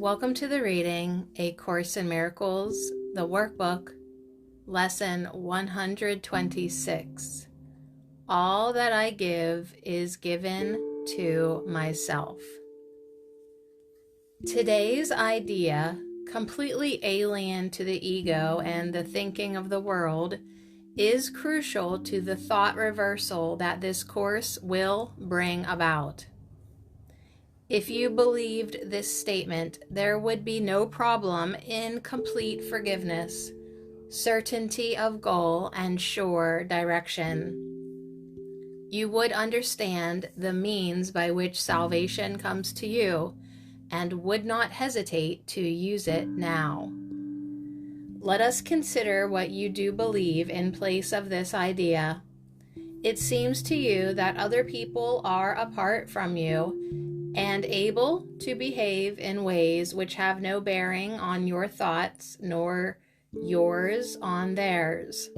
Welcome to the reading, A Course in Miracles, the Workbook, Lesson 126. All that I give is given to myself. Today's idea, completely alien to the ego and the thinking of the world, is crucial to the thought reversal that this course will bring about. If you believed this statement, there would be no problem in complete forgiveness, certainty of goal, and sure direction. You would understand the means by which salvation comes to you and would not hesitate to use it now. Let us consider what you do believe in place of this idea. It seems to you that other people are apart from you and able to behave in ways which have no bearing on your thoughts nor yours on theirs.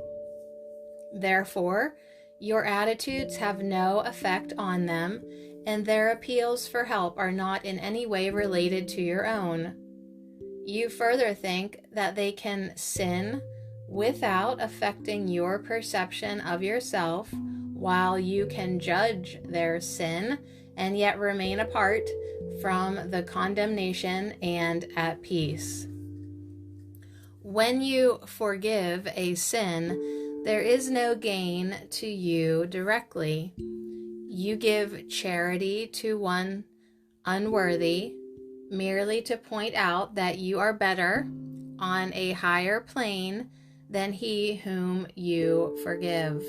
Therefore, your attitudes have no effect on them, and their appeals for help are not in any way related to your own. You further think that they can sin without affecting your perception of yourself, while you can judge their sin and yet remain apart from the condemnation and at peace. When you forgive a sin, there is no gain to you directly. You give charity to one unworthy, merely to point out that you are better on a higher plane than he whom you forgive.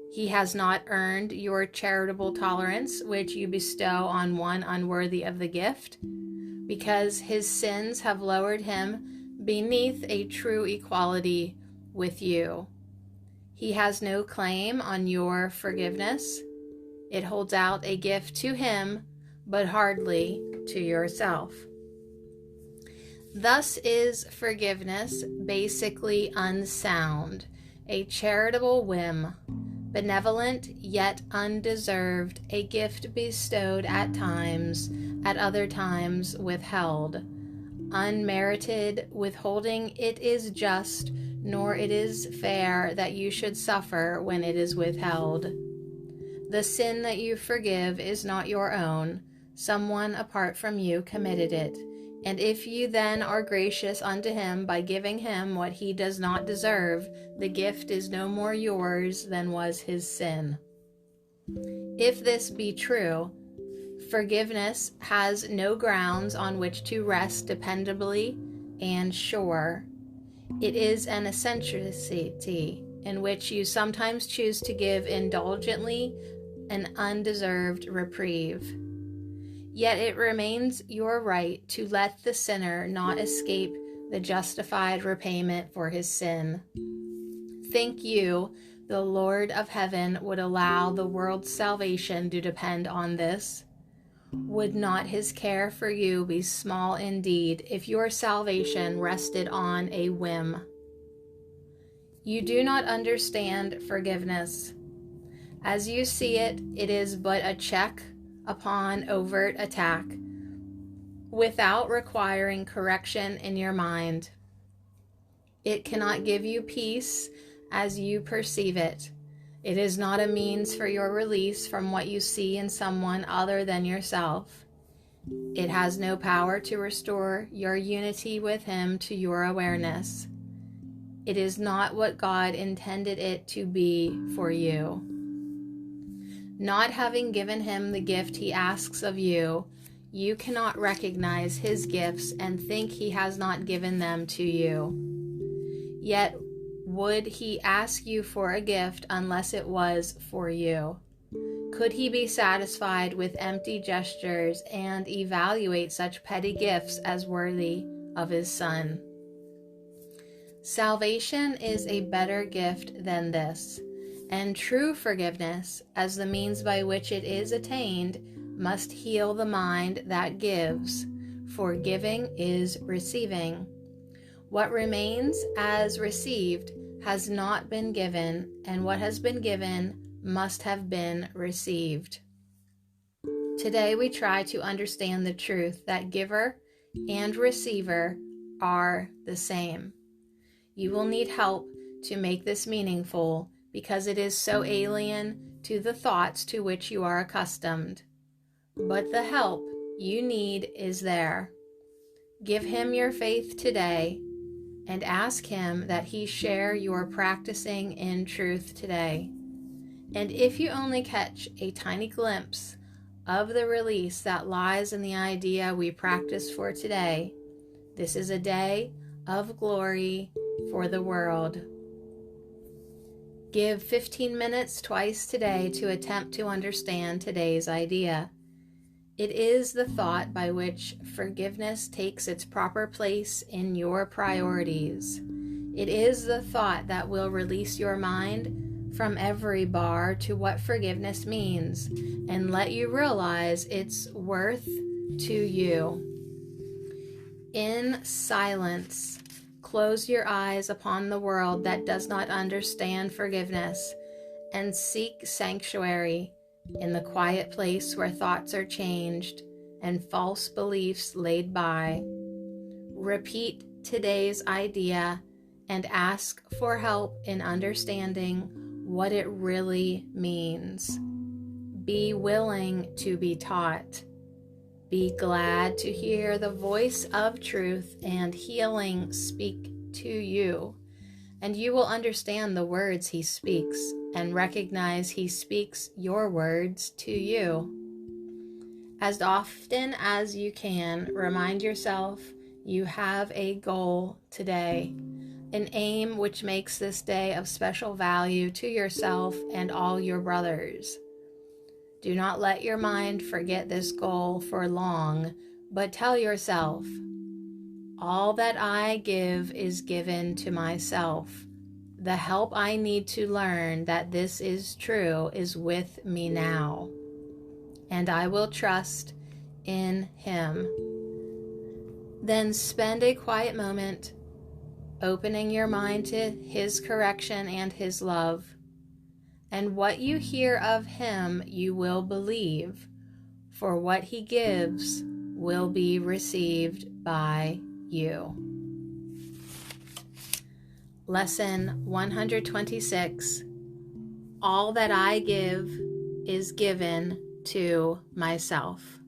He has not earned your charitable tolerance, which you bestow on one unworthy of the gift, because his sins have lowered him beneath a true equality with you. He has no claim on your forgiveness. It holds out a gift to him, but hardly to yourself. Thus is forgiveness basically unsound, a charitable whim, benevolent yet undeserved, a gift bestowed at times, at other times withheld. Unmerited withholding, it is just, nor it is fair that you should suffer when it is withheld. The sin that you forgive is not your own. Someone apart from you committed it. And if you then are gracious unto him by giving him what he does not deserve, the gift is no more yours than was his sin. If this be true, forgiveness has no grounds on which to rest dependably and sure. It is an eccentricity in which you sometimes choose to give indulgently an undeserved reprieve. Yet it remains your right to let the sinner not escape the justified repayment for his sin. Think you the Lord of heaven would allow the world's salvation to depend on this? Would not his care for you be small indeed if your salvation rested on a whim? You do not understand forgiveness. As you see it, it is but a check upon overt attack, without requiring correction in your mind. It cannot give you peace as you perceive it. It is not a means for your release from what you see in someone other than yourself. It has no power to restore your unity with him to your awareness. It is not what God intended it to be for you. Not having given him the gift he asks of you, you cannot recognize his gifts and think he has not given them to you. Yet would he ask you for a gift unless it was for you? Could he be satisfied with empty gestures and evaluate such petty gifts as worthy of his Son? Salvation is a better gift than this. And true forgiveness, as the means by which it is attained, must heal the mind that gives, for giving is receiving. What remains as received has not been given, and what has been given must have been received. Today we try to understand the truth that giver and receiver are the same. You will need help to make this meaningful because it is so alien to the thoughts to which you are accustomed. But the help you need is there. Give him your faith today and ask him that he share your practicing in truth today. And if you only catch a tiny glimpse of the release that lies in the idea we practice for today, this is a day of glory for the world. Give 15 minutes twice today to attempt to understand today's idea. It is the thought by which forgiveness takes its proper place in your priorities. It is the thought that will release your mind from every bar to what forgiveness means and let you realize its worth to you. In silence, close your eyes upon the world that does not understand forgiveness and seek sanctuary in the quiet place where thoughts are changed and false beliefs laid by. Repeat today's idea and ask for help in understanding what it really means. Be willing to be taught. Be glad to hear the voice of truth and healing speak to you, and you will understand the words he speaks and recognize he speaks your words to you. As often as you can, remind yourself you have a goal today, an aim which makes this day of special value to yourself and all your brothers. Do not let your mind forget this goal for long, but tell yourself, all that I give is given to myself. The help I need to learn that this is true is with me now, and I will trust in him. Then spend a quiet moment opening your mind to his correction and his love. And what you hear of him you will believe, for what he gives will be received by you. Lesson 126. All that I give is given to myself.